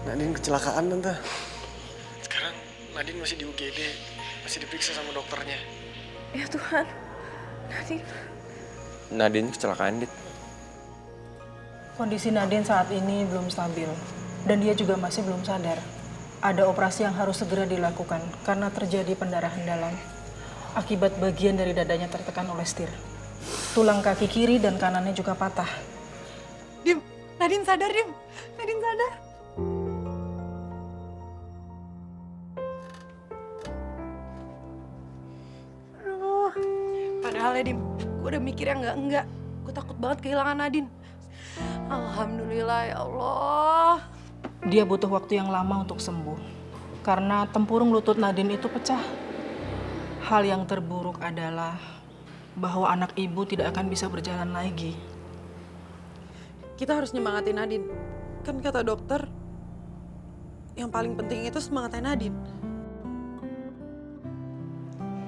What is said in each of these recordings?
Nadine kecelakaan tante. Sekarang Nadine masih di UGD, masih diperiksa sama dokternya. Ya Tuhan, Nadine. Nadine kecelakaan, Dit. Kondisi Nadine saat ini belum stabil dan dia juga masih belum sadar. Ada operasi yang harus segera dilakukan karena terjadi pendarahan dalam akibat bagian dari dadanya tertekan oleh setir. Tulang kaki kiri dan kanannya juga patah. Dim, Nadine sadar, Dim. Nadine sadar. Aduh. Padahal ya, Dim, gue udah mikirnya enggak. Gue takut banget kehilangan Nadine. Alhamdulillah ya Allah. Dia butuh waktu yang lama untuk sembuh karena tempurung lutut Nadine itu pecah. Hal yang terburuk adalah bahwa anak ibu tidak akan bisa berjalan lagi. Kita harus nyemangatin Nadine. Kan kata dokter, yang paling penting itu semangatnya Nadine.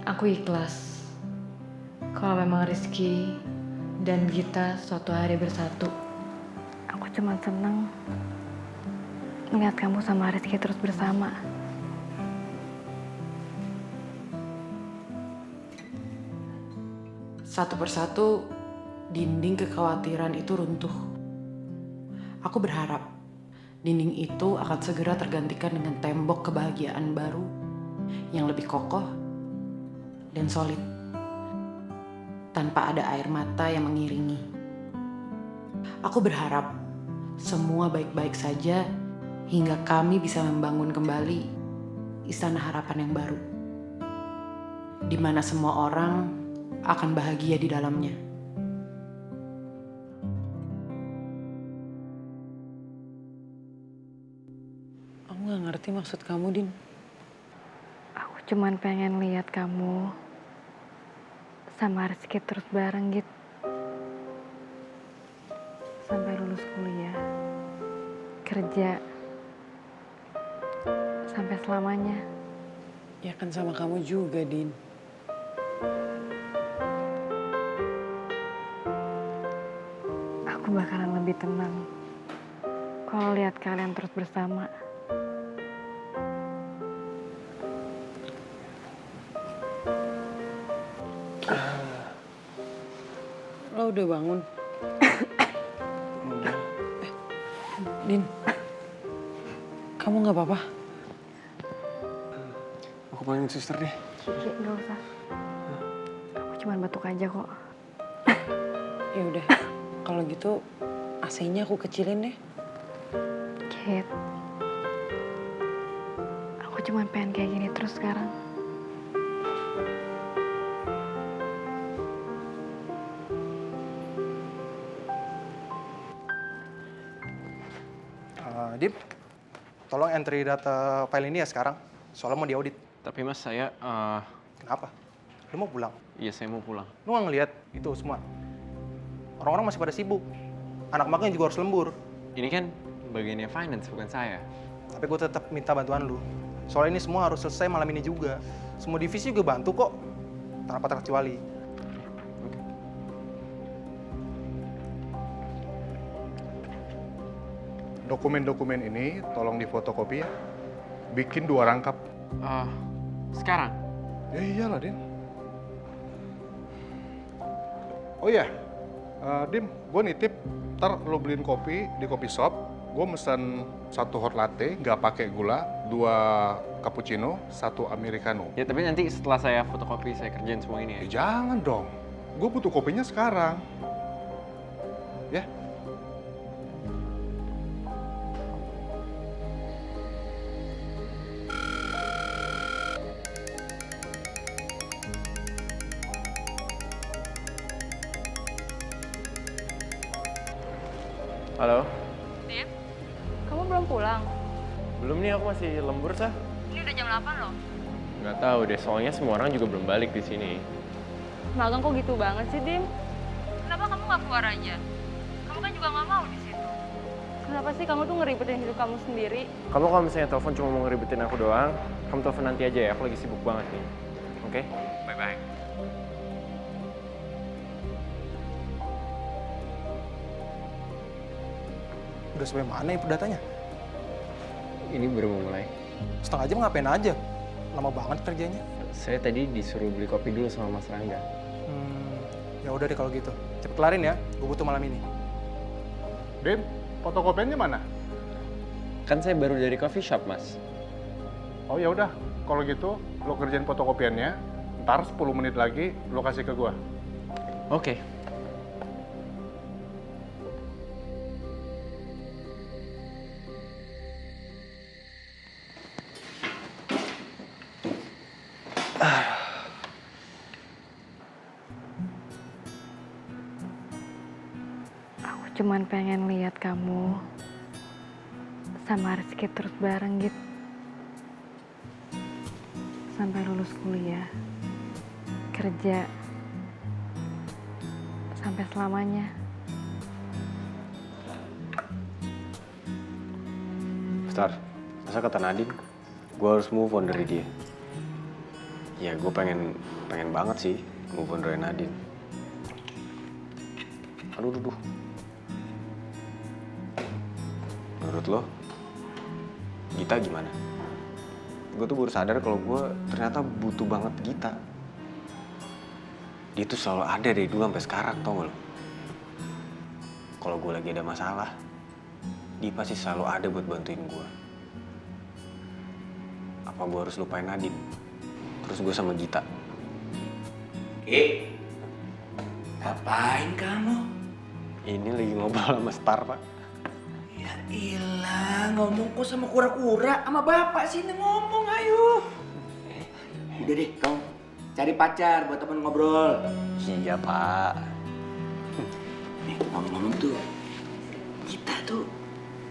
Aku ikhlas kalau memang Rizky dan Gita suatu hari bersatu. Aku cuma seneng melihat kamu sama Rizky terus bersama. Satu persatu, dinding kekhawatiran itu runtuh. Aku berharap dinding itu akan segera tergantikan dengan tembok kebahagiaan baru yang lebih kokoh dan solid, tanpa ada air mata yang mengiringi. Aku berharap semua baik-baik saja hingga kami bisa membangun kembali istana harapan yang baru, di mana semua orang akan bahagia di dalamnya. Aku gak ngerti maksud kamu, Din. Aku cuman pengen lihat kamu sama Rizky terus bareng gitu. Sampai lulus kuliah, kerja, sampai selamanya. Ya kan sama kamu juga, Din. Aku bakalan lebih tenang kalau lihat kalian terus bersama. Lo udah bangun? Din, kamu gak apa-apa? Aku panggil suster deh. Kiki, nggak usah. Aku cuma batuk aja kok. Ya udah, kalau gitu AC-nya aku kecilin deh. Kit, aku cuma pengen kayak gini terus sekarang. Dim, tolong entry data file ini ya sekarang. Soalnya mau diaudit. Tapi mas, saya... Kenapa? Lu mau pulang? Iya, saya mau pulang. Lu nggak ngeliat itu semua? Orang-orang masih pada sibuk. Anak maknya juga harus lembur. Ini kan bagiannya finance, bukan saya. Tapi gue tetap minta bantuan lu. Soalnya ini semua harus selesai malam ini juga. Semua divisi juga bantu kok. Tanpa terkecuali. Dokumen-dokumen ini tolong difotokopi ya. Bikin 2 rangkap. Sekarang? Ya iyalah, Din. Oh iya, Dim, gue nitip, ntar lo beliin kopi di kopi shop. Gue mesen 1 hot latte, nggak pakai gula, 2 cappuccino, 1 americano. Ya, tapi nanti setelah saya fotokopi, saya kerjain semua ini ya. Jangan dong, gue butuh kopinya sekarang. Ya. Halo? Dim, kamu belum pulang? Belum nih, aku masih lembur, Sah. Ini udah jam 8 loh. Nggak tahu deh, soalnya semua orang juga belum balik di sini. Magang kok gitu banget sih, Dim? Kenapa kamu nggak keluar aja? Kamu kan juga nggak mau di situ. Kenapa sih kamu tuh ngeribetin hidup kamu sendiri? Kamu kalau misalnya telepon cuma mau ngeribetin aku doang, kamu telepon nanti aja ya, aku lagi sibuk banget nih. Oke? Bye-bye. Udah sampai mana itu datanya? ini baru mau mulai. Setengah jam ngapain aja? Lama banget kerjanya. Saya tadi disuruh beli kopi dulu sama Mas Rangga. Ya udah deh kalau gitu. Cepet kelarin ya, gue butuh malam ini. Dim, fotokopiannya mana? Kan saya baru dari coffee shop, Mas. Oh ya udah, kalau gitu lo kerjain fotokopiannya. Ntar 10 menit lagi lo kasih ke gua. Oke. Aku cuman pengen lihat kamu sama Rizky terus bareng gitu. Sampai lulus kuliah, kerja, sampai selamanya. Star, masa kata Nadine, gue harus move on dari dia. Ya gue pengen banget sih move on dari Nadine. Aduh, duh. Menurut lo, Gita gimana? Gue tuh baru sadar kalau gue ternyata butuh banget Gita. Dia tuh selalu ada dari dulu sampai sekarang, tau gak lo? Kalau gue lagi ada masalah, dia pasti selalu ada buat bantuin gue. Apa gue harus lupain Nadine? Terus gue sama Gita. Ngapain kamu? Ini lagi ngobrol sama Star, Pak. Ya ilah, ngomong kok sama kura-kura. Sama bapak sini ngomong, ayo. Udah deh, kamu cari pacar buat temen ngobrol. Iya, Pak. Nih, ngomong-ngomong tuh, kita tuh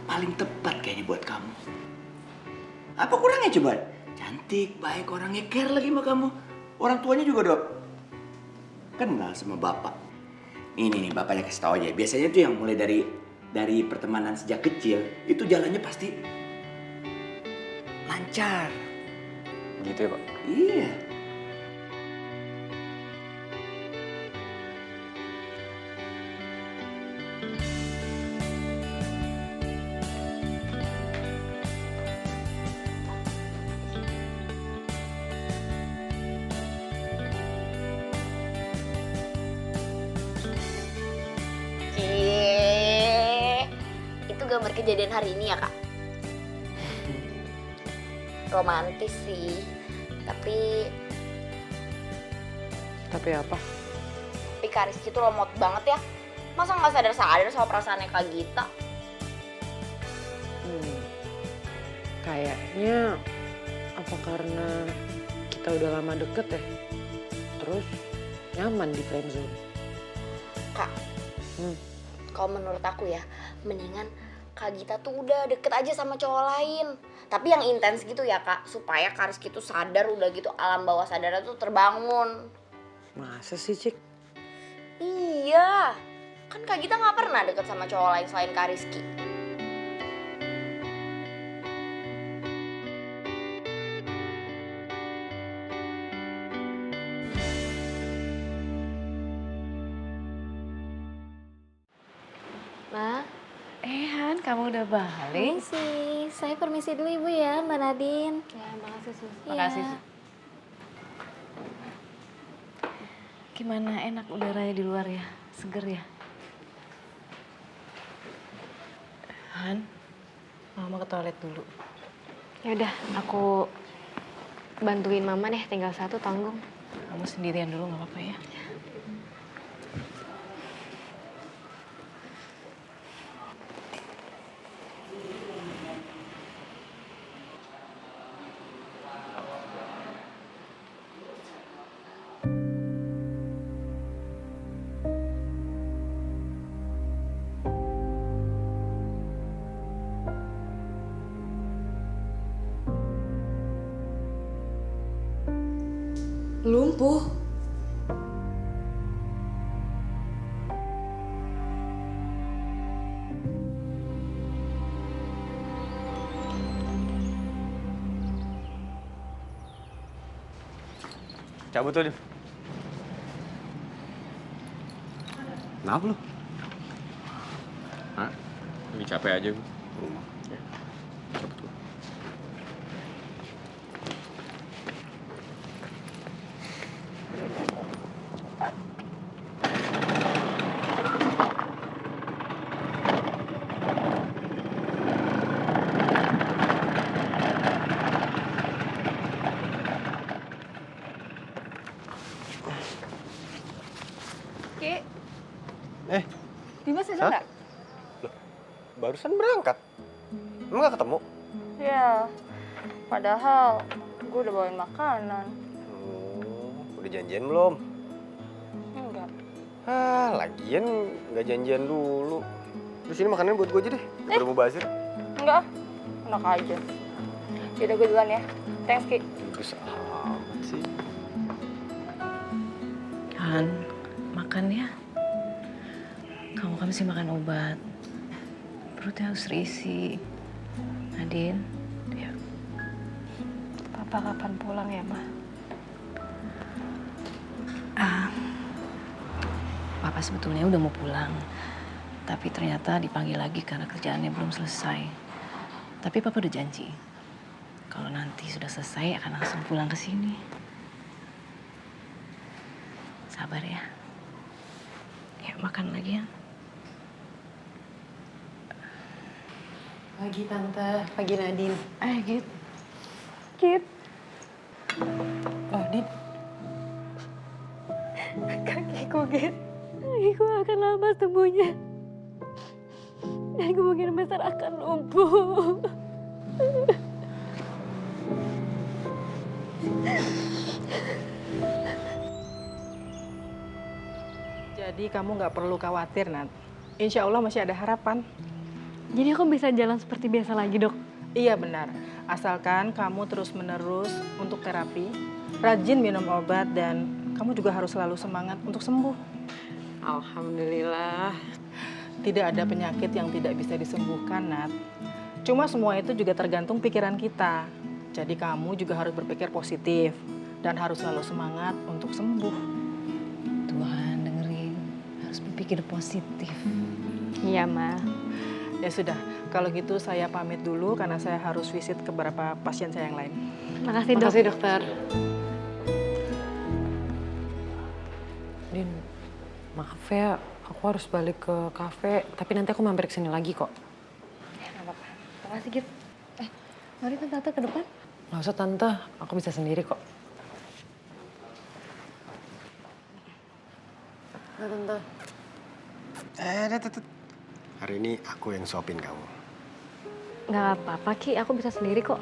paling tepat kayaknya buat kamu. Apa kurangnya coba? Cantik, baik, orangnya care lagi sama kamu. Orang tuanya juga udah kenal sama bapak. Ini nih, bapaknya kasih tau aja. Biasanya tuh yang mulai dari pertemanan sejak kecil, itu jalannya pasti lancar. Gitu ya, Pak? Iya. Itu gambar kejadian hari ini ya, Kak? Romantis sih, tapi apa? Kak Rizky tuh lemot banget ya. Masa nggak sadar-sadar sama perasaannya Kak Gita? Kayaknya apa karena kita udah lama deket ya? Terus nyaman di friendzone. Kak, kalau menurut aku ya, mendingan Kak Gita tuh udah deket aja sama cowok lain. Tapi yang intens gitu ya, Kak, supaya Kak Rizky tuh sadar, udah gitu alam bawah sadarnya tuh terbangun. Masa sih, Cik? Iya, kan Kak Gita nggak pernah deket sama cowok lain selain Kak Rizky. Ma, Han, kamu udah balik? Permisi, saya permisi dulu Ibu ya, Mbak Nadine. Ya, makasih Sus. Makasih. Gimana enak udaranya di luar ya? Seger ya? Han, Mama ke toilet dulu. Ya udah, aku bantuin Mama deh, tinggal satu tanggung. Kamu sendirian dulu nggak apa-apa ya? Lumpuh. Cabut tuh, Dim. Kenapa lu? Hah? Lagi capek aja gue. Rumah. Ya. Cabut gue. Dimas ada Hah? nggak? Barusan berangkat. Emang gak ketemu? Ya, padahal gue udah bawain makanan. Udah janjian belum? Enggak. Lagian nggak janjian dulu. Terus ini makanannya buat gue aja deh. Udah mau bazir. Enggak, enak aja. Yaudah gue duluan ya. Thanks, Ki. Terus amat sih. Han, makan ya. Kamu kan mesti makan obat. Perutnya harus terisi. Nadine, ya. Papa kapan pulang ya, Ma? Papa sebetulnya udah mau pulang. Tapi ternyata dipanggil lagi karena kerjaannya belum selesai. Tapi Papa udah janji. Kalau nanti sudah selesai akan langsung pulang ke sini. Sabar ya. Yuk makan lagi ya. Pagi Tante, pagi Nadine. Git. Kit, Oh, Din. kakiku, Kit. Kakiku akan lama sembuhnya. Dan kemungkinan besar akan lumpuh. Jadi kamu nggak perlu khawatir, Nat. Insya Allah masih ada harapan. Jadi aku bisa jalan seperti biasa lagi, Dok? Iya benar, asalkan kamu terus-menerus untuk terapi, rajin minum obat, dan kamu juga harus selalu semangat untuk sembuh. Alhamdulillah. Tidak ada penyakit yang tidak bisa disembuhkan, Nat. Cuma semua itu juga tergantung pikiran kita. Jadi kamu juga harus berpikir positif dan harus selalu semangat untuk sembuh. Tuhan dengerin, harus berpikir positif. Iya, Ma. Ya sudah, kalau gitu saya pamit dulu karena saya harus visit ke beberapa pasien saya yang lain. Makasih, Dok. Makasih dokter. Din, maaf ya, aku harus balik ke kafe, tapi nanti aku mampir ke sini lagi kok. Ya, nggak apa-apa. Makasih, Kit. Mari Tante ke depan. Nggak usah Tante, aku bisa sendiri kok. Nah, Tante. Hari ini aku yang suapin kamu. Nggak apa-apa, Ki. Aku bisa sendiri kok.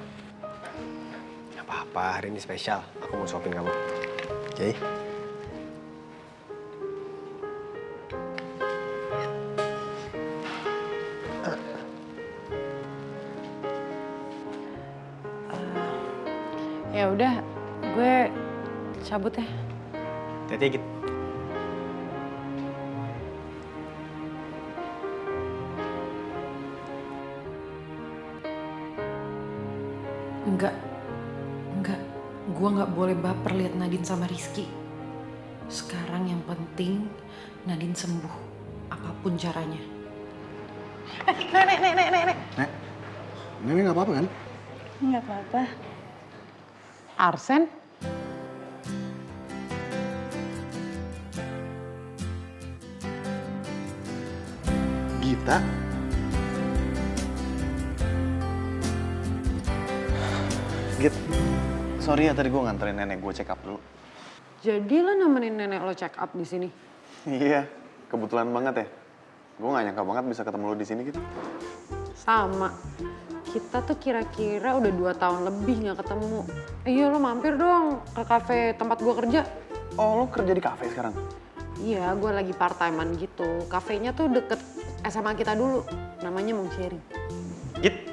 Gak apa-apa, hari ini spesial. Aku mau suapin kamu. Oke? Ya udah, gue cabut ya. Hati-hati, Git. Enggak. Gue nggak boleh baper lihat Nadine sama Rizky. Sekarang yang penting Nadine sembuh, apapun caranya. Nek, Nenek nggak apa-apa kan? Nggak apa-apa. Arsen? Gita? Git, sorry ya tadi gue nganterin nenek gue check up dulu. Jadi lo nemenin nenek lo check up di sini? Iya, kebetulan banget ya. Gue gak nyangka banget bisa ketemu lo di sini gitu. Sama. Kita tuh kira-kira udah 2 tahun lebih nggak ketemu. Iya, lo mampir dong ke kafe tempat gue kerja. Oh, lo kerja di kafe sekarang? Iya, gue lagi part-timean gitu. Kafenya tuh deket SMA kita dulu. Namanya Mong Cherry. Git,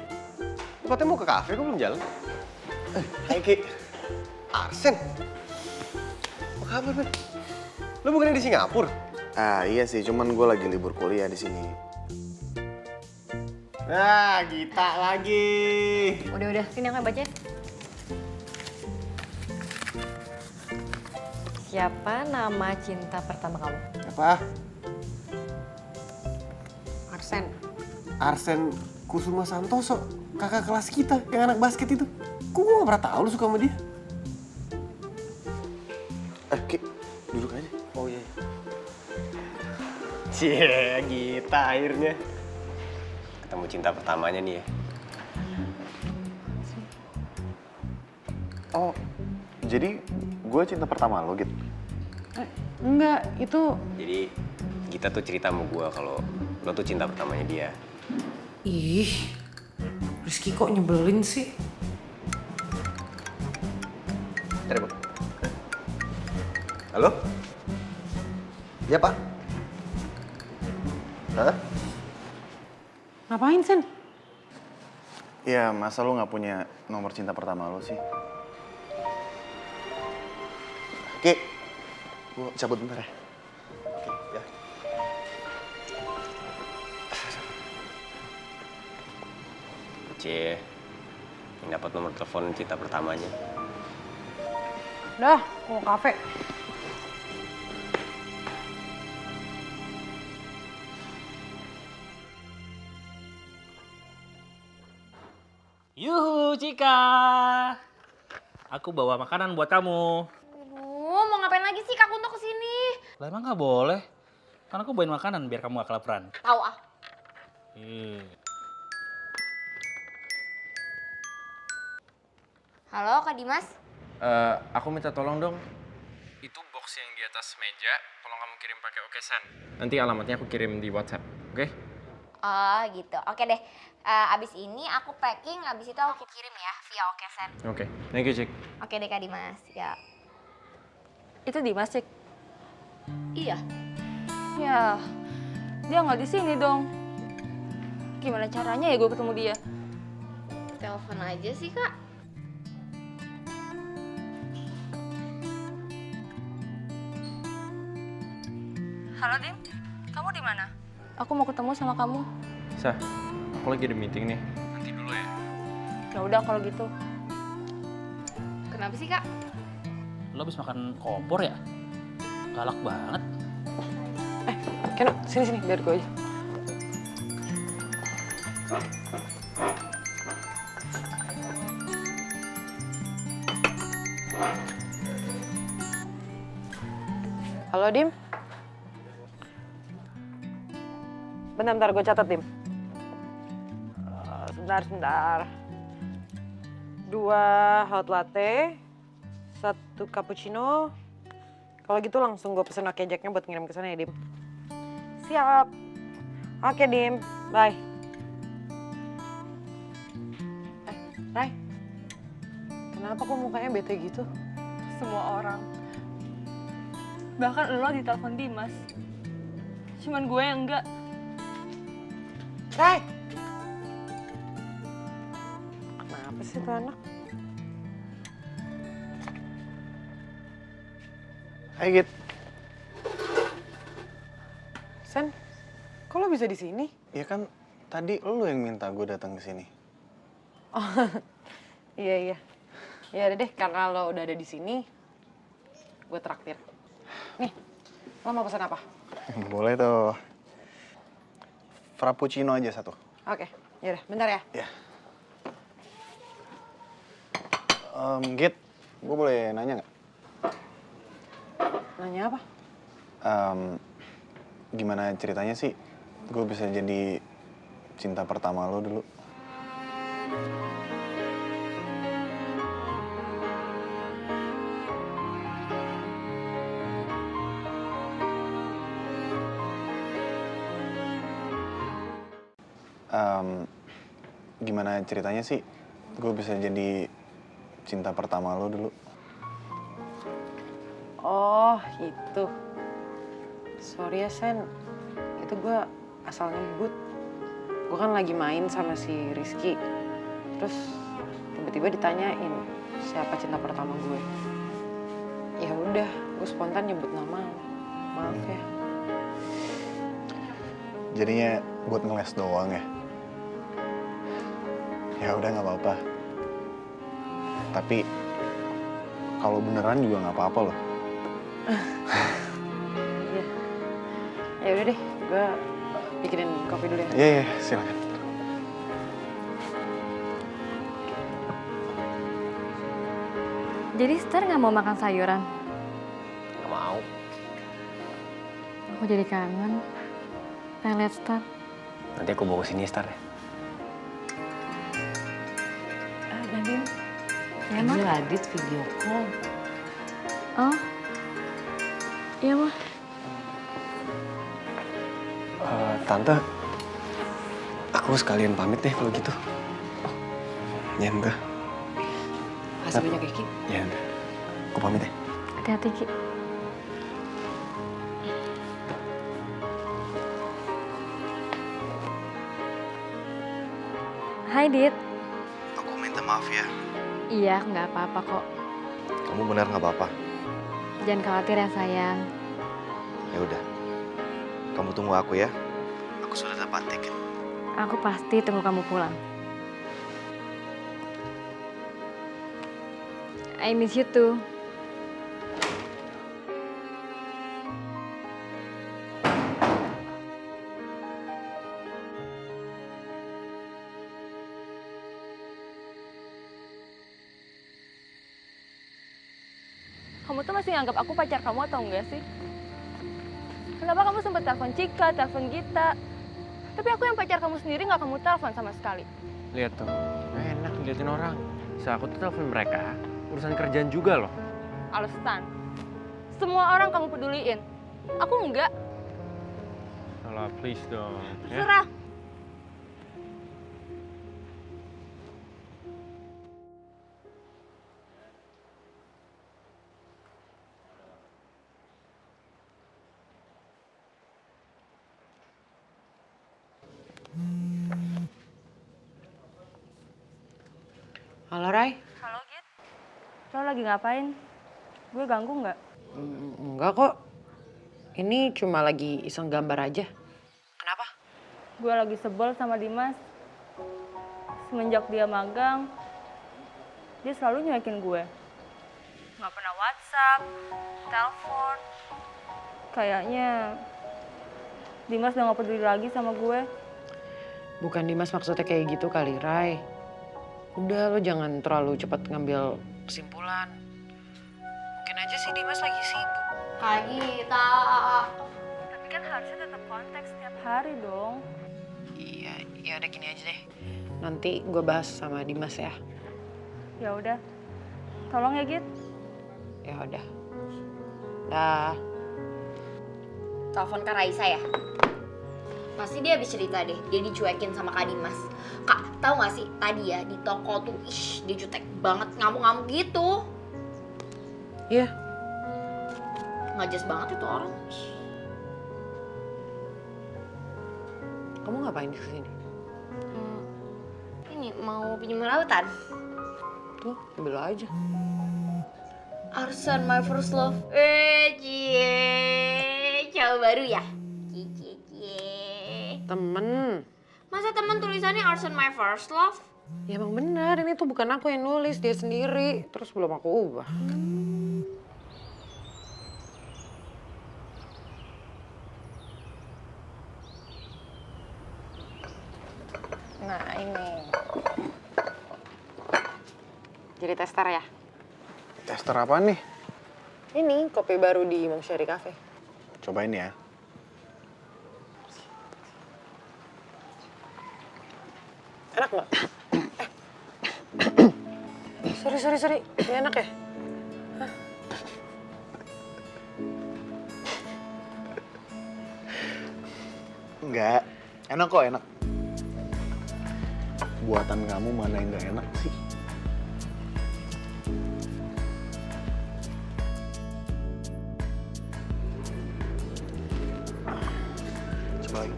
lo katanya mau ke kafe, kok belum jalan? Hai Ki. Arsen. Apa kabar, Ben? Lo bukannya di Singapura? Ah iya sih, cuman gue lagi libur kuliah di sini. Nah, Gita lagi. Udah. Sini aku yang bacain. Siapa nama cinta pertama kamu? Apa? Arsen. Arsen Kusuma Santoso, kakak kelas kita yang anak basket itu. Kok gue gak pernah tahu lo suka sama dia? Ki, duduk aja. Oh iya. Cie, Gita akhirnya. Ketemu cinta pertamanya nih ya. Oh, jadi gue cinta pertama lo gitu? Enggak, itu... Jadi Gita tuh cerita sama gue kalau lo tuh cinta pertamanya dia. Ih, Rizky kok nyebelin sih? Cari, Bang. Halo? Iya, Pak. Hah? Ngapain, Sen? Ya, masa lu nggak punya nomor cinta pertama lu sih? Ki, gua cabut bentar ya. Oke, ya. Cie, yang dapat nomor telepon cinta pertamanya. Udah, mau kafe. Yuhu, Cika. Aku bawa makanan buat kamu. Aduh, mau ngapain lagi sih Kak Kunto kesini? Lah emang nggak boleh? Kan aku bawain makanan biar kamu gak kelaparan. Tahu ah. Halo Kak Dimas? Aku minta tolong dong. Itu box yang di atas meja, tolong kamu kirim pakai Okesan. Nanti alamatnya aku kirim di WhatsApp, oke? Oh gitu, oke deh. Abis ini aku packing, abis itu aku kirim ya via Okesan. Oke, thank you, Cik. Oke deh Kak Dimas, ya. Itu Dimas, Cik. Iya. Ya, dia nggak di sini dong. Gimana caranya ya gue ketemu dia? Telepon aja sih Kak. Halo Dim, kamu di mana? Aku mau ketemu sama kamu. Sah, aku lagi ada meeting nih. Nanti dulu ya. Ya udah kalau gitu. Kenapa sih Kak? Lo habis makan kompor ya? Galak banget. Keno, sini, biar gue aja. Halo, Dim. Bentar, gue catat, Dim. Sebentar. 2 hot latte, 1 cappuccino. Kalau gitu langsung gue pesen Oke Jack-nya buat ngirim ke sana ya, Dim. Siap. Oke, Dim. Bye. Rai. Kenapa kok mukanya bete gitu? Semua orang. Bahkan lo ditelepon Dimas. Cuman gue yang enggak. Rai! Kenapa sih tuh anak? Hai, Git. Sen, kok lo bisa di sini? Ya kan tadi lu yang minta gue datang ke sini. Oh, iya. Ya udah deh, karena lo udah ada di sini, gue traktir. Nih, lo mau pesan apa? Boleh tuh. Frappuccino aja 1. Oke, yaudah, bentar ya. Ya. Git, gue boleh nanya nggak? Nanya apa? Gimana ceritanya sih gue bisa jadi cinta pertama lo dulu? Gimana ceritanya sih gue bisa jadi cinta pertama lo dulu? Oh, itu. Sorry ya, Sen. Itu gue asal nyebut. Gue kan lagi main sama si Rizky. Terus tiba-tiba ditanyain siapa cinta pertama gue. Ya udah, gue spontan nyebut nama. Maaf ya. Jadinya buat ngeles doang ya? Ya udah nggak apa-apa. Tapi kalau beneran juga nggak apa-apa loh. Iya. Ya udah deh, gue bikinin kopi dulu ya. Iya, silakan. Jadi Star nggak mau makan sayuran? Nggak mau. Aku jadi kangen. Pengen lihat Star. Nanti aku bawa ke sini, Star ya. Nadine, Ya, Ma? Ini Adit video call. Oh, iya, Ma. Tante, aku sekalian pamit deh kalau gitu. Ya, Tante. Makasih banyak ya, Ki. Ya, Tante. Aku pamit ya. Hati-hati, Ki. Hai, Dit. Aku minta maaf ya. Iya, nggak apa-apa kok. Kamu benar nggak apa-apa? Jangan khawatir ya, sayang. Ya udah. Kamu tunggu aku ya. Aku sudah dapat tiket. Aku pasti tunggu kamu pulang. I miss you too. Kamu tuh masih nganggap aku pacar kamu atau enggak sih? Kenapa kamu sempat telepon Cika, telepon Gita? Tapi aku yang pacar kamu sendiri nggak kamu telepon sama sekali. Lihat tuh, nggak enak diliatin orang. Bisa aku tuh telepon mereka, urusan kerjaan juga loh. Alasan. Semua orang kamu peduliin. Aku enggak. Alah, please dong. Ya? Serah. Halo, Rai. Halo, Git. Lo lagi ngapain? Gue ganggu nggak? Enggak kok. Ini cuma lagi iseng gambar aja. Kenapa? Gue lagi sebel sama Dimas. Semenjak dia magang, dia selalu nyuekin gue. Nggak pernah WhatsApp, telepon. Kayaknya Dimas udah nggak peduli lagi sama gue. Bukan Dimas maksudnya kayak gitu kali, Rai. Udah, lo jangan terlalu cepat ngambil kesimpulan. Mungkin aja sih Dimas lagi sibuk. Kak Gita. Tapi kan harusnya tetap kontak setiap hari dong. Iya, ya udah gini aja deh. Nanti gue bahas sama Dimas ya. Ya udah, tolong ya Git. Ya udah. Dah. Telepon Kak Raisa ya? Pasti dia habis cerita deh, dia dicuekin sama Kak Dimas. Kak, tahu gak sih tadi ya di toko tuh, dia jutek banget, ngamuk-ngamuk gitu. Iya. Nggak jelas banget itu orang. Kamu ngapain di sini? Ini mau pinjam lautan. Tuh, ambil aja. Arsen, my first love. Cie, cowok baru ya? Cie. Temen. Masa temen tulisannya Arsen, my first love? Ya emang benar, ini tuh bukan aku yang nulis, dia sendiri. Terus belum aku ubah. Nah ini. Jadi tester ya? Tester apa nih? Ini kopi baru di Imam Syari Cafe. Cobain ya. Enak nggak? Sorry. Ini enak ya? Hah? Enggak. Enak kok, enak. Buatan kamu mana yang nggak enak sih? Coba lagi.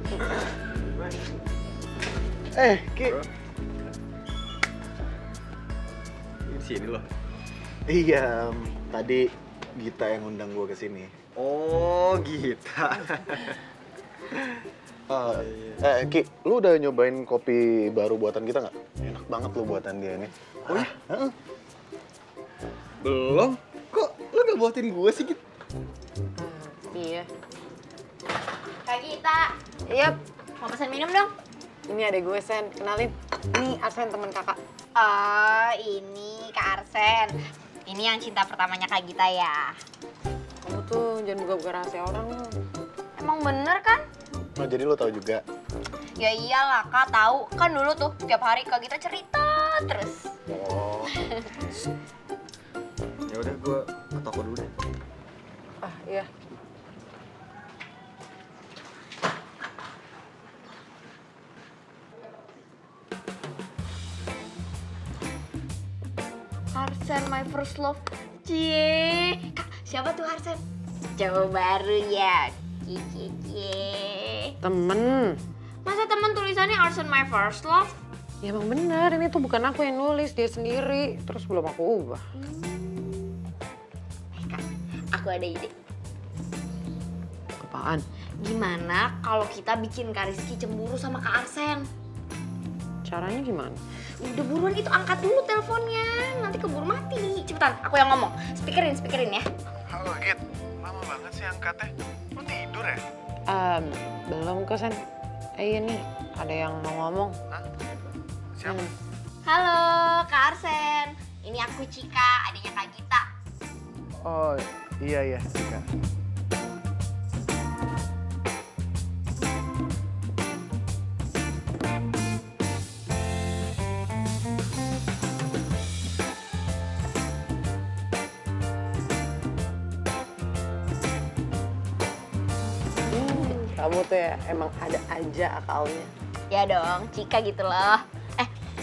Ki. Di sini loh. Iya, tadi Gita yang undang gue ke sini. Oh, Gita. Ki, lu udah nyobain kopi baru buatan kita nggak? Enak banget lu buatan dia ini. Oh ya? Belum. Kok lu nggak buatin gue sih, Git? Iya. Kak Gita. Yap. Mau pesan minum dong? Ini ada gue, Sen. Kenalin. Ini Arsen, teman kakak. Oh, ini Kak Arsen. Ini yang cinta pertamanya Kak Gita ya? Kamu tuh jangan buka-buka rahasia orang lu. Emang bener kan? Nah, jadi lu tahu juga. Ya iyalah Kak, tahu. Kan dulu tuh tiap hari Kak Gita cerita terus. Oh. Ya udah, gue ke toko dulu deh. Ah, iya. Arsen my first love. Cie. Kak, siapa tuh Arsen? Cowok baru ya. Cie. Temen. Masa temen tulisannya Arsen my first love? Ya emang bener, ini tuh bukan aku yang nulis, dia sendiri. Terus belum aku ubah. Kak, aku ada ide. Apaan? Gimana kalau kita bikin Kak Rizky cemburu sama Kak Arsen? Caranya gimana? Udah buruan itu angkat dulu teleponnya, nanti keburu mati. Cepetan, aku yang ngomong. Speakerin ya. Halo Git, lama banget sih angkatnya. Lu tidur ya? Belum kok, Sen. Iya nih, ada yang mau ngomong. Hah? Siapa? Halo, Kak Arsen. Ini aku Cika, adiknya Kak Gita. Oh iya Cika. Kamu tuh ya emang ada aja akalnya. Ya dong, Cika gitu loh.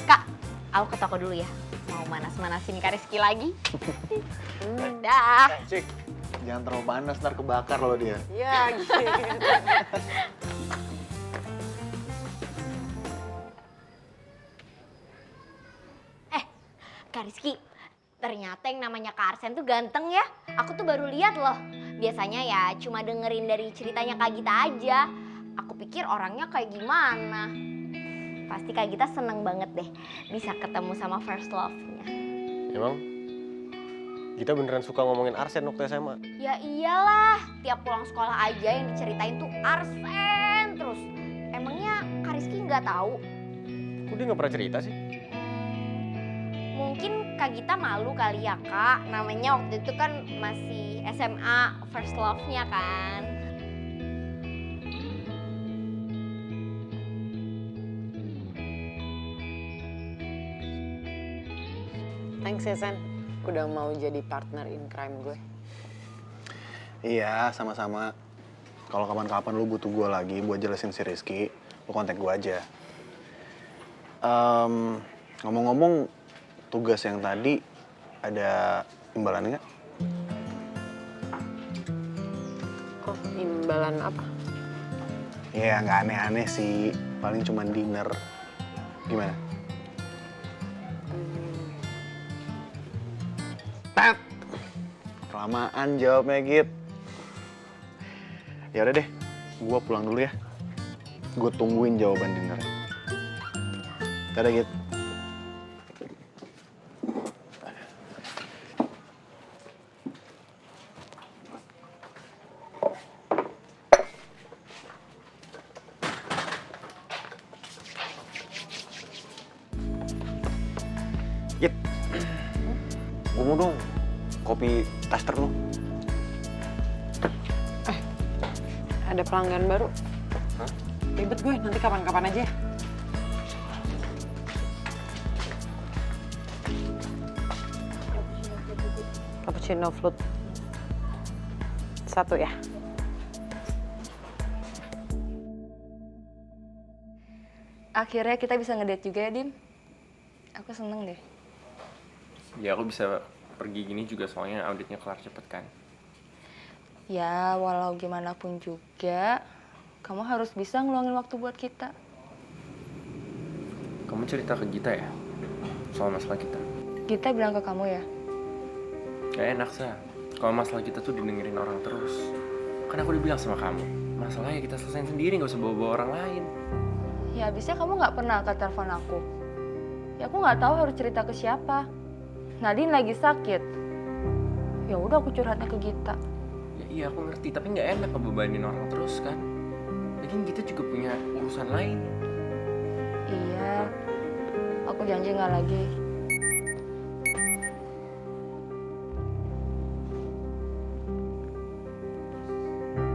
Kak, aku ke toko dulu ya. Mau manas-manasin Kak Rizky lagi. Dah. Cik, jangan terlalu panas, ntar kebakar loh dia. Iya gitu. Kak Rizky, ternyata yang namanya Kak Arsen tuh ganteng ya. Aku tuh baru lihat loh. Biasanya ya cuma dengerin dari ceritanya Kak Gita aja. Aku pikir orangnya kayak gimana. Pasti Kak Gita seneng banget deh bisa ketemu sama first love-nya. Emang? Kita beneran suka ngomongin Arsen waktu SMA? Ya iyalah, tiap pulang sekolah aja yang diceritain tuh Arsen terus. Emangnya Kak Rizky nggak tahu? Kok dia nggak pernah cerita sih? Mungkin Kak Gita malu kali ya Kak, namanya waktu itu kan masih SMA first love-nya kan. Thanks ya, Sen. Udah mau jadi partner in crime gue. Iya, sama-sama. Kalau kapan-kapan lu butuh gue lagi buat jelasin si Rizky, lu kontak gue aja. Ngomong-ngomong, tugas yang tadi ada imbalan nggak? Oh, imbalan apa? Ya nggak aneh-aneh sih, paling cuma dinner. Gimana? Tat! Kelamaan jawabnya, Git. Ya udah deh, gua pulang dulu ya. Gue tungguin jawaban dinnernya. Dadah, Git. Git, gue mau dong kopi taster lu. Ada pelanggan baru. Hah? Ribet gue, nanti kapan-kapan aja. Cappuccino float. 1 ya. Akhirnya kita bisa ngedate juga ya, Dim. Aku seneng deh. Ya aku bisa pergi gini juga soalnya auditnya kelar cepet kan. Ya, walau gimana pun juga, kamu harus bisa ngeluangin waktu buat kita. Kamu cerita ke Gita ya? Soal masalah kita. Kita bilang ke kamu ya? Gak enak, Sa. Kalau masalah kita tuh didengerin orang terus. Kan aku udah bilang sama kamu, masalahnya kita selesain sendiri, gak usah bawa-bawa orang lain. Ya, abisnya kamu nggak pernah angkat telepon aku. Ya, aku nggak tahu harus cerita ke siapa. Nadine lagi sakit. Ya udah aku curhatnya ke Gita. Ya iya aku ngerti, tapi nggak enak ngebebanin orang terus kan. Lagian kita juga punya urusan lain. Iya, aku janji nggak lagi.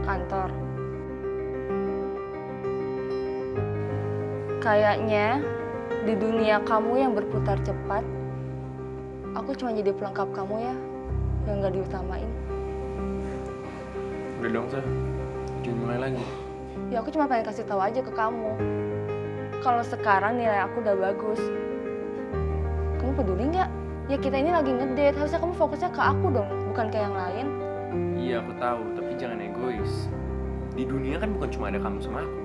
Kantor. Kayaknya di dunia kamu yang berputar cepat, aku cuma jadi pelengkap kamu ya, yang nggak diutamain. Udah dong, Sa. Jangan mulai lagi. Ya aku cuma pengen kasih tahu aja ke kamu. Kalau sekarang nilai aku udah bagus. Kamu peduli nggak? Ya kita ini lagi ngedate, harusnya kamu fokusnya ke aku dong, bukan ke yang lain. Iya aku tahu, tapi jangan egois. Di dunia kan bukan cuma ada kamu sama aku.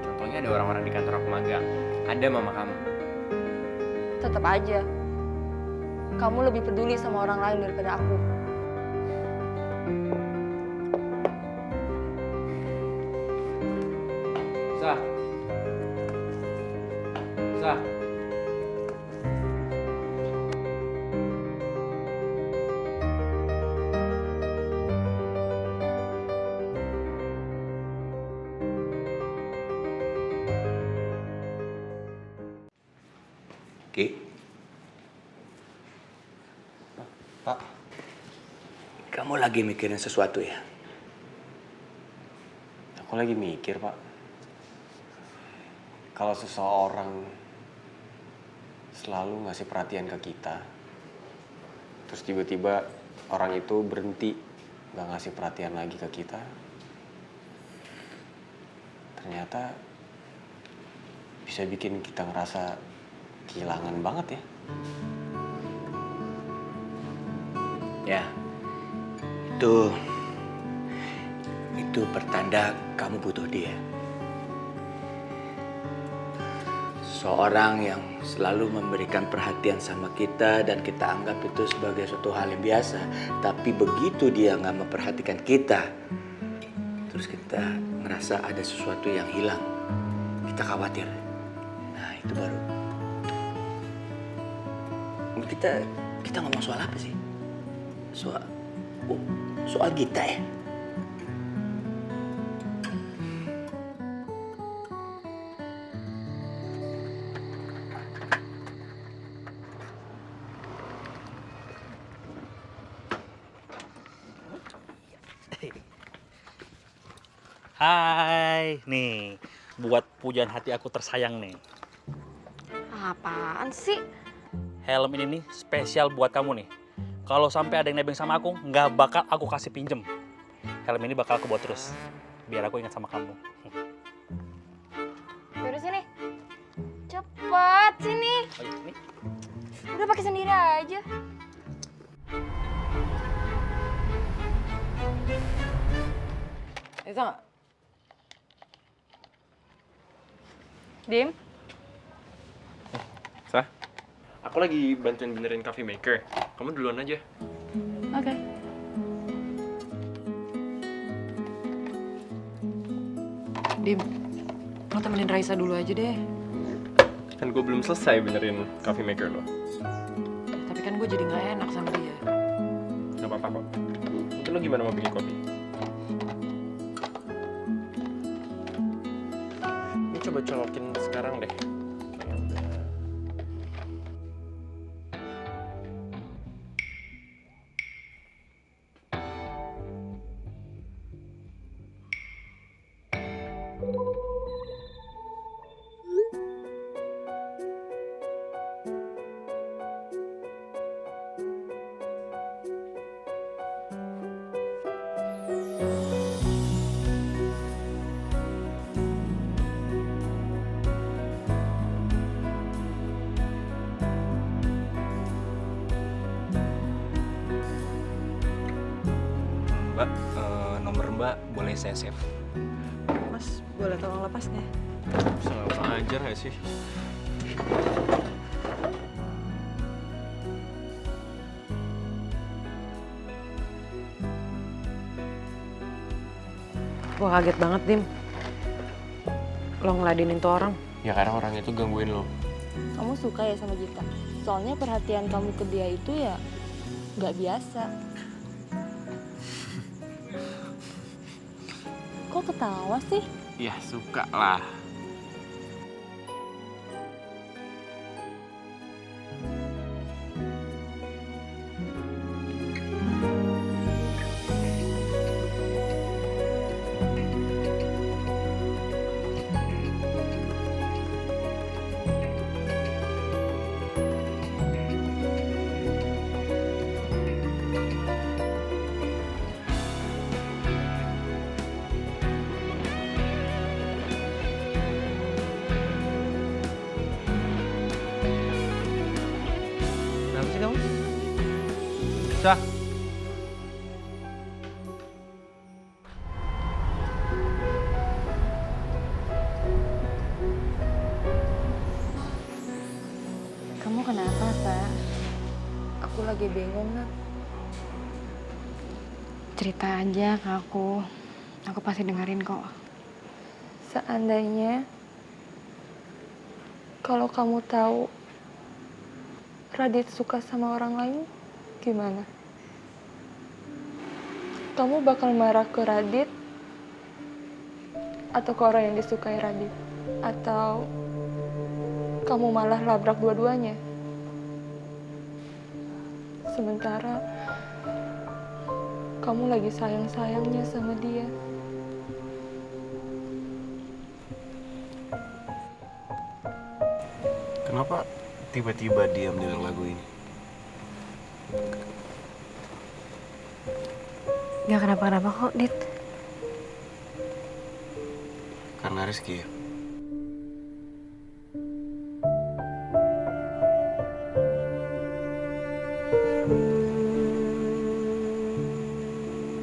Contohnya ada orang-orang di kantor aku magang. Ada mama kamu. Tetap aja, kamu lebih peduli sama orang lain daripada aku. Sah. Sah. Ki, Pak, kamu lagi mikirin sesuatu ya? aku lagi mikir, Pak. Kalau seseorang selalu ngasih perhatian ke kita, terus tiba-tiba orang itu berhenti nggak ngasih perhatian lagi ke kita, ternyata bisa bikin kita ngerasa kehilangan banget ya. Ya, itu pertanda kamu butuh dia. Seorang yang selalu memberikan perhatian sama kita dan kita anggap itu sebagai suatu hal yang biasa. Tapi begitu dia nggak memperhatikan kita, terus kita ngerasa ada sesuatu yang hilang. Kita khawatir. Nah, itu baru. Kita ngomong soal apa sih? Soal kita ya? Hai, nih buat pujaan hati aku tersayang nih. Apaan sih? Helm ini nih spesial buat kamu nih. Kalau sampai ada yang nebeng sama aku, nggak bakal aku kasih pinjem. Helm ini bakal aku buat terus, biar aku ingat sama kamu. Yaudah sini. Cepet sini. Oh, ini. Udah pakai sendiri aja. Itu nggak? Dim, Sah, aku lagi bantuin benerin coffee maker. Kamu duluan aja. oke. Dim, lo temenin Raisa dulu aja deh. Kan gue belum selesai benerin coffee maker lo. Tapi kan gue jadi nggak enak sama dia. Gak apa-apa kok. Mungkin lo gimana mau bikin kopi? Ini coba colokin sekarang deh. Mbak, nomor Mbak boleh saya save? Mas, boleh tolong lepas nggak? Bisa nggak ajar gak sih? Gue kaget banget, Dim. Lo ngeladenin tuh orang. Ya karena orang itu gangguin lo. Kamu suka ya sama Gita? Soalnya perhatian kamu ke dia itu ya nggak biasa. Kok ketawa sih? Ya suka lah. Syah. Kamu kenapa, Sa? Aku lagi bingung, Nat. Cerita aja ke aku. Aku pasti dengerin kok. Seandainya kalau kamu tahu Radit suka sama orang lain, gimana? Kamu bakal marah ke Radit atau ke orang yang disukai Radit? Atau kamu malah labrak dua-duanya? Sementara kamu lagi sayang-sayangnya sama dia. Kenapa tiba-tiba diam denger lagu ini? Gak kenapa-kenapa kok, Dit. Karena Rizky ya?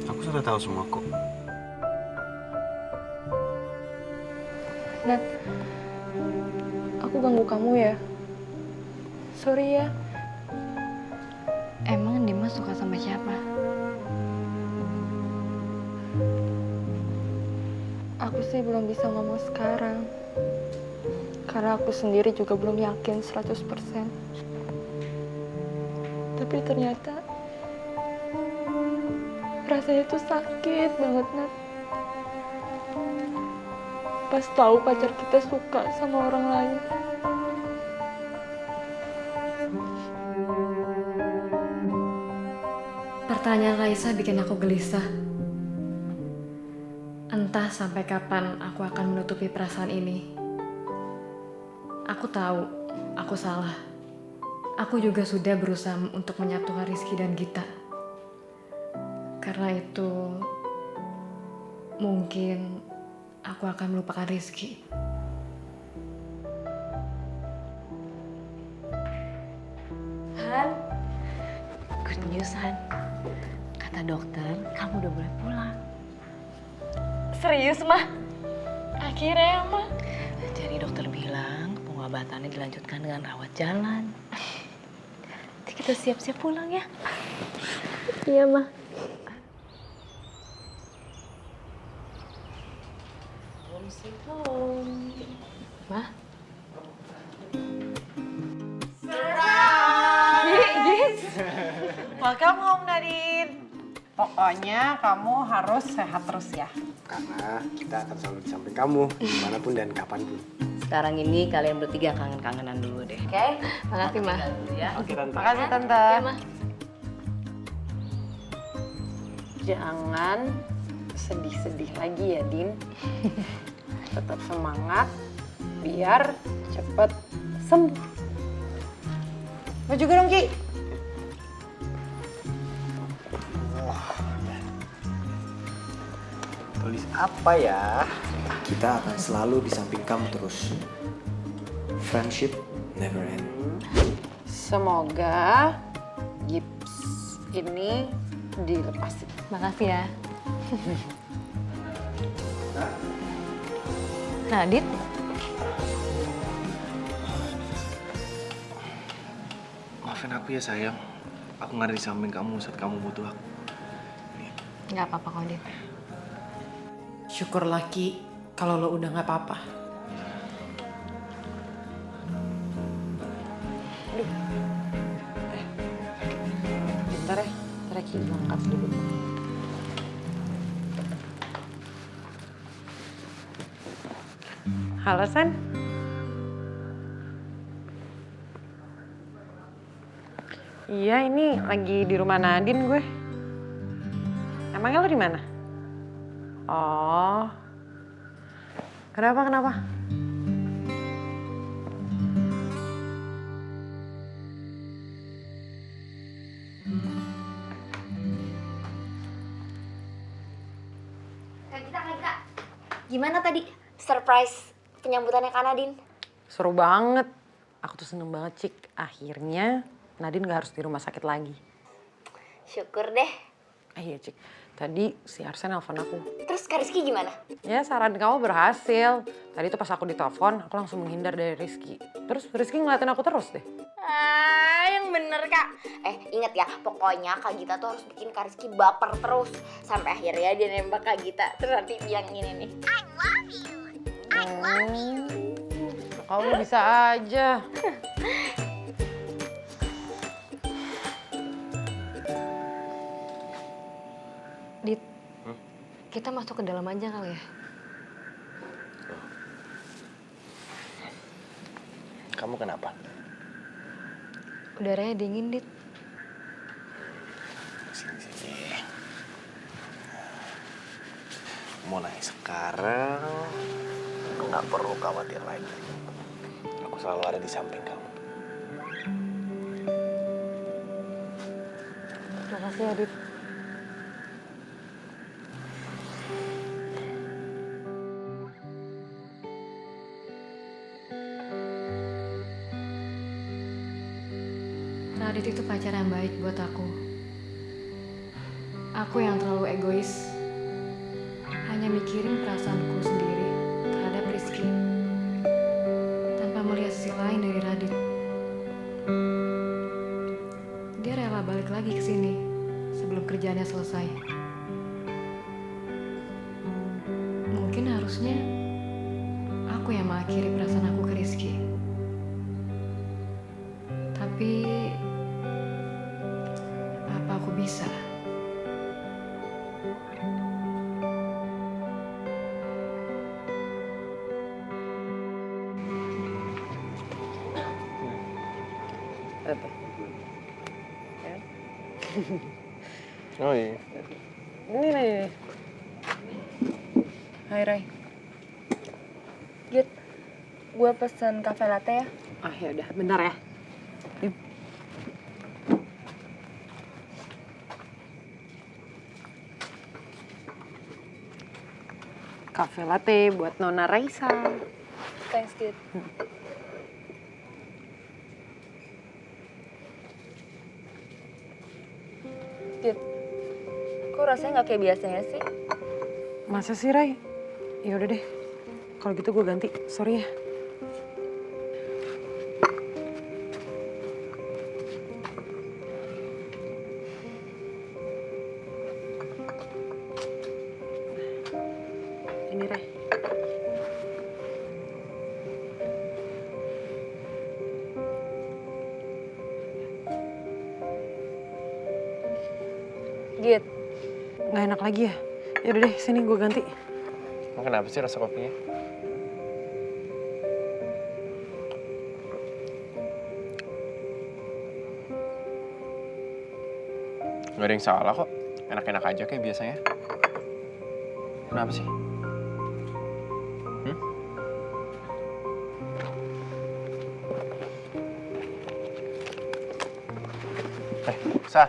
Aku sudah tahu semua kok. Nat, aku ganggu kamu ya? Sorry ya. Emang Dimas suka sama siapa? Aku sih belum bisa ngomong sekarang. Karena aku sendiri juga belum yakin 100%. Tapi ternyata rasanya tuh sakit banget, Nat. Pas tahu pacar kita suka sama orang lain. Pertanyaan Raisa bikin aku gelisah. Entah sampai kapan aku akan menutupi perasaan ini. Aku tahu, aku salah. Aku juga sudah berusaha untuk menyatukan Rizky dan Gita. Karena itu, mungkin aku akan melupakan Rizky. Han, good news Han. Kata dokter, kamu udah boleh pulang. Serius, Mah? Akhirnya, Mah? Jadi dokter bilang pengobatannya dilanjutkan dengan rawat jalan. Nanti kita siap-siap pulang ya. Iya, Mah. Home sweet home. Mah? Yes. Welcome home, Nadine. Pokoknya kamu harus sehat terus ya. Karena kita akan selalu di samping kamu, dimanapun dan kapanpun. Sekarang ini kalian bertiga kangen-kangenan dulu deh. Oke? Makasih, Mah. Ya. Oke, Tante. Makasih, Tante. Ya, Mah. Jangan sedih-sedih lagi ya, Din. Tetap semangat biar cepet sembuh. Mau juga dong, Ki. Tulis apa ya? Kita akan selalu di samping kamu terus. Friendship never end. Semoga gips ini dilepasin. Makasih ya. Radit, Maafin aku ya sayang. Aku nggak ada di samping kamu saat kamu butuh aku. nggak apa-apa kok, Dit. Syukurlah, Ki, kalau lo udah nggak apa-apa. Aduh. Bentar ya, ntar Ki angkat dulu. Halo, San. Iya, ini lagi di rumah Nadine gue. Emangnya lo di mana? Oh. Kenapa? Kak Gita. Gimana tadi surprise penyambutannya Kak Nadine? Seru banget. Aku tuh seneng banget, Cik. Akhirnya Nadine gak harus di rumah sakit lagi. Syukur deh. Iya, Cik. Tadi si Arsen nelfon aku. Terus Kak Rizky gimana? Ya, saran kamu berhasil. Tadi tuh pas aku ditelepon, aku langsung menghindar dari Rizky. Terus Rizky ngeliatin aku terus deh. Yang bener Kak. Inget ya, pokoknya Kak Gita tuh harus bikin Kak Rizky baper terus. Sampai akhirnya dia nembak Kak Gita. Terus nanti bilang ini nih. I love you. I love you. Kamu bisa aja. Dit, kita masuk ke dalam aja kali ya? Kamu kenapa? Udaranya dingin, Dit. Sini. Mulai sekarang, aku nggak perlu khawatir lagi. Aku selalu ada di samping kamu. Makasih ya, Dit. Radit itu pacar yang baik buat aku. Aku yang terlalu egois, hanya mikirin perasaanku sendiri terhadap Rizky, tanpa melihat sisi lain dari Radit. Dia rela balik lagi ke sini sebelum kerjaannya selesai. Mungkin harusnya aku yang mengakhiri perasaan aku ke Rizky. Tapi apa aku bisa? Oh iya. Ini nih. Hai, Ray. Git, gue pesen cafe latte ya. Ah, ya udah, bentar ya. Dim. Cafe latte buat Nona Raisa. Thanks, Git. Git, kok rasanya nggak kayak biasanya sih? Masa sih, Ray? Ya udah deh. Kalau gitu gue ganti. Sorry ya. Ini, Ray. Git, Nggak enak lagi ya? Ya udah deh, sini gue ganti. Emang kenapa sih rasa kopinya? Gak ada yang salah kok. Enak-enak aja kayak biasanya. Kenapa sih? Sa.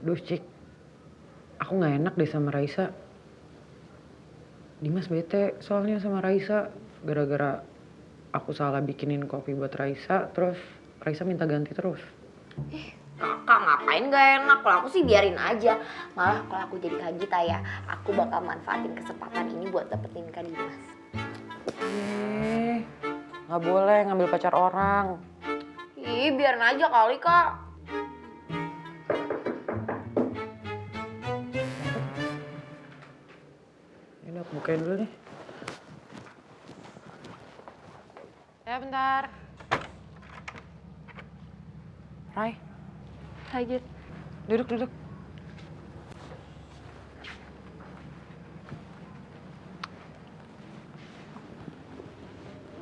Duh, Cik. Aku nggak enak deh sama Raisa. Dimas bete soalnya sama Raisa. Gara-gara aku salah bikinin kopi buat Raisa, terus Raisa minta ganti terus. Kakak ngapain gak enak? Kalau aku sih biarin aja. Malah kalau aku jadi Kak Gita ya, aku bakal manfaatin kesempatan ini buat dapetin Kak Dimas. Nggak boleh ngambil pacar orang. Ih, biarin aja kali Kak. Ini aku bukain dulu nih. Ya bentar. Rai. Hai Git. Duduk.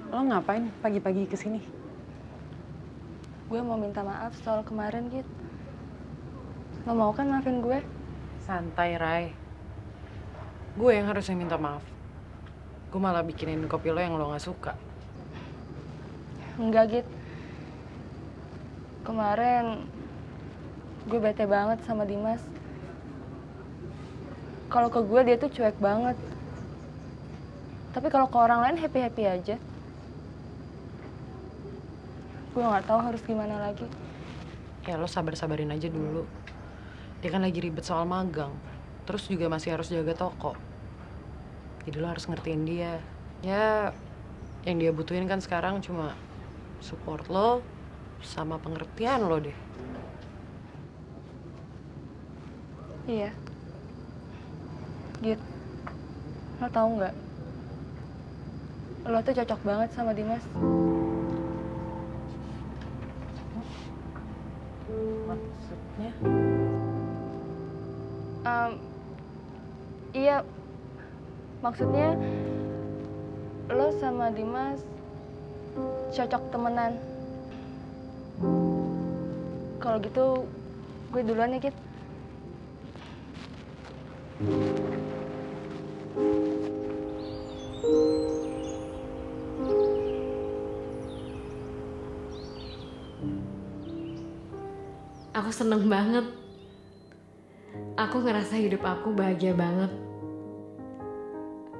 Lo ngapain pagi-pagi kesini? Gue mau minta maaf soal kemarin, Git. Lo mau kan maafin gue? Santai, Rai. Gue yang harusnya minta maaf. Gue malah bikinin kopi lo yang lo gak suka. Enggak, Git. Kemarin gue bete banget sama Dimas. kalau ke gue dia tuh cuek banget. Tapi kalau ke orang lain happy-happy aja. Gue nggak tahu harus gimana lagi. Ya lo sabar-sabarin aja dulu. Dia kan lagi ribet soal magang. Terus juga masih harus jaga toko. Jadi lo harus ngertiin dia. Ya, yang dia butuhin kan sekarang cuma support lo sama pengertian lo deh. Iya. Git, lo tau nggak? Lo tuh cocok banget sama Dimas. Maksudnya? Iya, maksudnya lo sama Dimas cocok temenan. Kalau gitu, gue duluan ya, Kit. Aku seneng banget. Aku ngerasa hidup aku bahagia banget.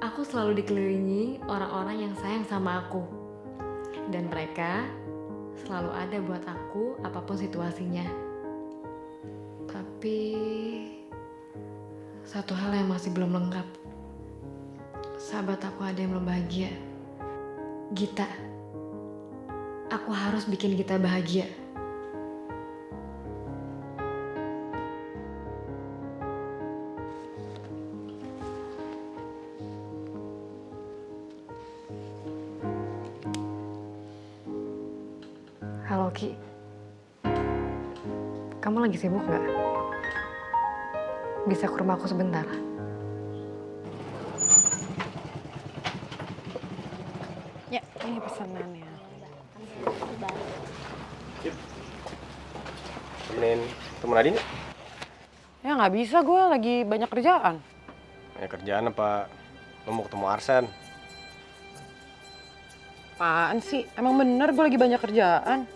Aku selalu dikelilingi orang-orang yang sayang sama aku. Dan mereka selalu ada buat aku apapun situasinya. Tapi satu hal yang masih belum lengkap. Sahabat aku ada yang belum bahagia. Gita. Aku harus bikin Gita bahagia. Halo Ki, kamu lagi sibuk nggak? Bisa ke rumahku sebentar? Ya, ini pesanannya. Temenin temen Nadine? Ya nggak bisa, gue lagi banyak kerjaan. Banyak kerjaan apa? Lo mau ketemu Arsen? Apaan sih? Emang bener gue lagi banyak kerjaan.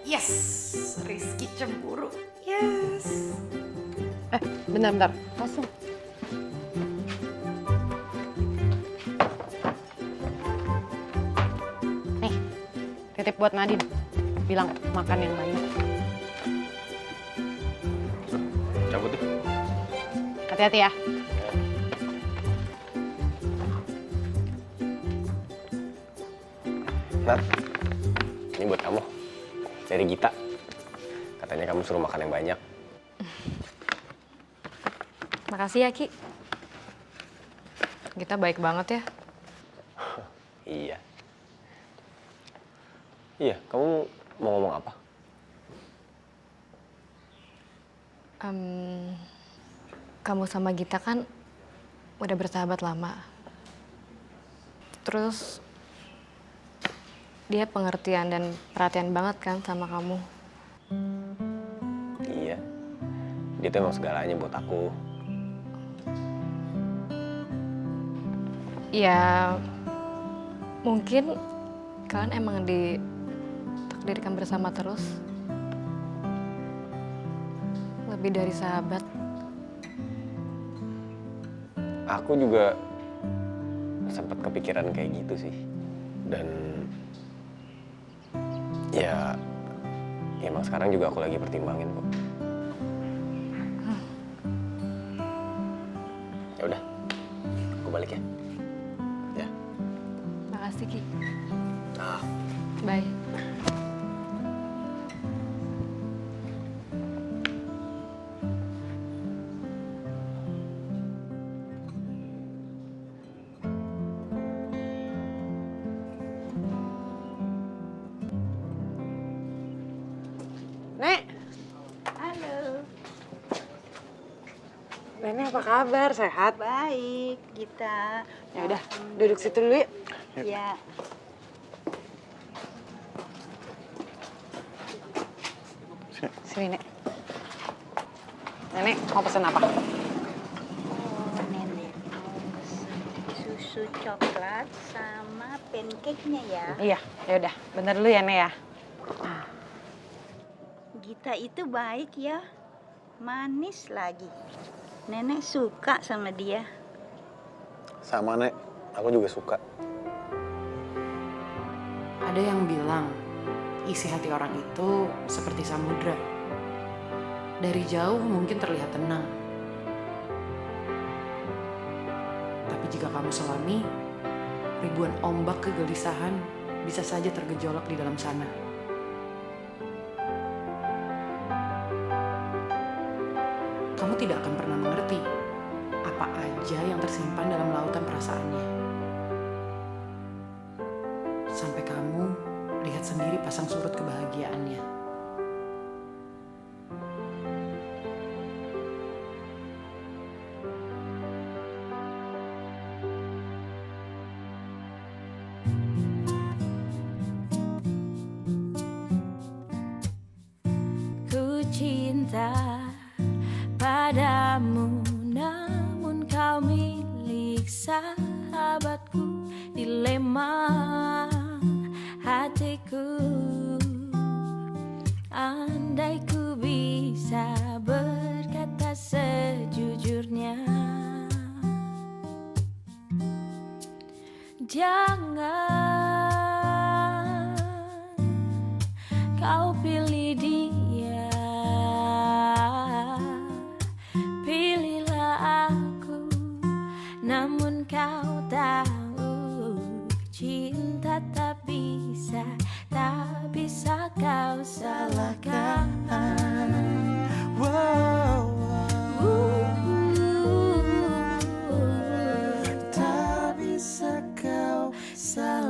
Yes, Rizky cemburu. Yes. Bentar. Langsung. Nih, titip buat Nadine. Bilang makan yang banyak. Cabut deh. Hati-hati ya. Nat, ini buat kamu. Dari Gita. Katanya kamu suruh makan yang banyak. Makasih ya Ki. Gita baik banget ya. Iya. Iya, kamu mau ngomong apa? Kamu sama Gita kan udah bersahabat lama. Terus dia pengertian dan perhatian banget kan sama kamu. Iya. Dia tuh emang segalanya buat aku. Ya, mungkin kalian emang ditakdirkan bersama terus. Lebih dari sahabat. Aku juga sempat kepikiran kayak gitu sih. Dan ya emang sekarang juga aku lagi pertimbangin kok. Ya udah, aku balik ya. Ya. Makasih Ki. Ah. Bye. Nek. Halo. Nenek apa kabar? Sehat? Baik, Gita. Ya udah, duduk situ dulu yuk. Ya. Sini, Nek. Nenek mau pesen apa? Oh, Nenek mau pesen susu coklat sama pancake-nya ya. Iya, ya udah. Bentar dulu ya, Nek ya. Gita itu baik ya. Manis lagi. Nenek suka sama dia. Sama, Nek. Aku juga suka. Ada yang bilang, isi hati orang itu seperti samudra. Dari jauh mungkin terlihat tenang. Tapi jika kamu selami, ribuan ombak kegelisahan bisa saja tergejolak di dalam sana. Kamu tidak akan pernah mengerti apa aja yang tersimpan dalam lautan perasaannya. Sampai kamu lihat sendiri pasang surut kebahagiaannya. Ku cinta padamu, namun kau milik sahabatku. Dilema hatiku, andai ku bisa berkata sejujurnya. Jangan kau pilih dia, pilihlah aku. Namun kau tahu cinta tak bisa kau salahkan. Tak bisa kau salahkan.